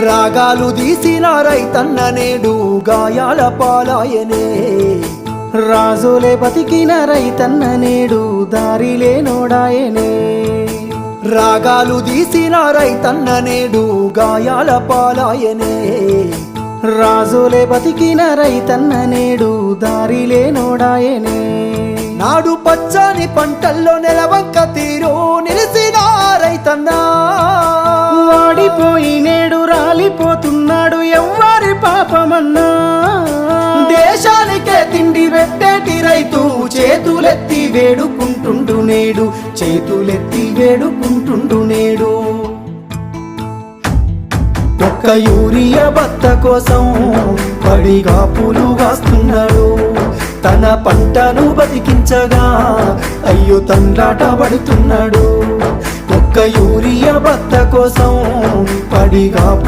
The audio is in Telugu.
రాగాలు తీసిన రైతన్న నేడు గాయాల పాలాయనే, రాజులే బతికిన రైతన్న నేడు దారిలే నోడాయనే. రాగాలు తీసిన రైతన్న నేడు గాయాల పాలాయనే, రాజులే బతికిన రైతన్న నేడు దారిలే నోడాయనే. నాడు పచ్చని పంటల్లో నెలవంక తీరు నిలిసిన రైతన్న, వాడిపోయి నేడు రాలిపోతున్నాడు ఎవ్వరి పాపమన్నా. దేశానికే తిండి పెట్టేటి రైతు చేతులెత్తి వేడుకుంటుండు నేడు, చేతులెత్తి వేడుకుంటుండు నేడు. ఒక్క యూరియా బత్త కోసం పడిగాపులు కాస్తున్నాడు, తన పంటను బతికించగా అయ్యో తండ్రాట పడుతున్నాడు. ఒక్క యూరియా బత్త కోసం పడిగాపు